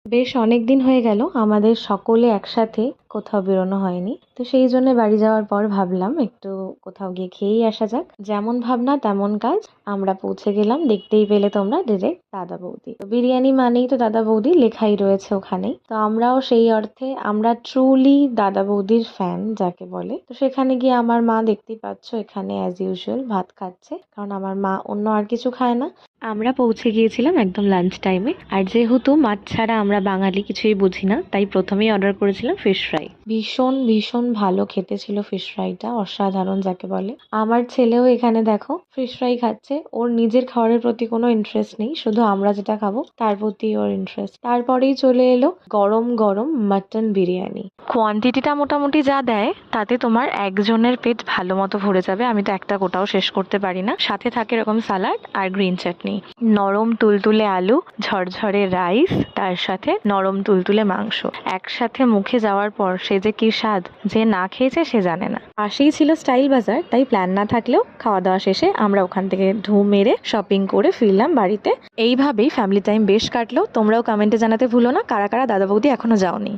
বেশ অনেকদিন হয়ে গেল আমাদের সকলে একসাথে কোথাও বেরোনো হয়নি। তো সেই জন্য বাড়ি যাওয়ার পর ভাবলাম একটু কোথাও গিয়ে খেয়েই আসা যাক। যেমন ভাবনা তেমন কাজ। আমরা পৌঁছে গেলাম, দেখতেই পেলে তোমরা, ডিরেক্ট দাদা বৌদি। তো বিরিয়ানি মানেই তো দাদা বৌদি, লেখাই রয়েছে ওখানেই। তো আমরাও সেই অর্থে আমরা ট্রুলি দাদা বৌদির ফ্যান যাকে বলে। তো সেখানে গিয়ে আমার মা দেখতেই পাচ্ছ এখানে অ্যাজ ইউজুয়াল ভাত খাচ্ছে, কারণ আমার মা অন্য আর কিছু খায় না। আমরা পৌঁছে গিয়েছিলাম একদম লাঞ্চ টাইমে, আর যেহেতু মাছ ছাড়া আমরা বাঙালি কিছুই বুঝি না, তাই প্রথমেই অর্ডার করেছিলাম ফিশ ফ্রাই। ভীষণ ভীষণ ভালো খেতে ছিল ফিশ ফ্রাইটা, অসাধারণ যাকে বলে। আমার ছেলেও এখানে দেখো ফিশ ফ্রাই খাচ্ছে, ওর নিজের খাবারের প্রতি কোনো ইন্টারেস্ট নেই, শুধু আমরা যেটা খাবো তার প্রতি ওর ইন্টারেস্ট। তারপরেই চলে এলো গরম গরম মাটন বিরিয়ানি। কোয়ান্টিটিটা মোটামুটি যা দেয় তাতে তোমার একজনের পেট ভালো মতো ভরে যাবে। আমি তো একটা গোটাও শেষ করতে পারি না। সাথে থাকে এরকম সালাড আর গ্রিন চাটনি, নরম তুলতুলে আলু, ঝরঝরে রাইস, তার সাথে নরম তুলতুলে মাংস। একসাথে মুখে যাওয়ার পর সে যে কি স্বাদ, যে না খেয়েছে সে জানে না। পাশেই ছিল স্টাইল বাজার, তাই প্ল্যান না থাকলেও খাওয়া দাওয়া শেষে আমরা ওখান থেকে ঢু মেরে শপিং করে ফিরলাম বাড়িতে। এইভাবেই ফ্যামিলি টাইম বেশ কাটলো। তোমরাও কমেন্টে জানাতে ভুলো না কারা কারা দাদা বৌদি এখনো যাওনি।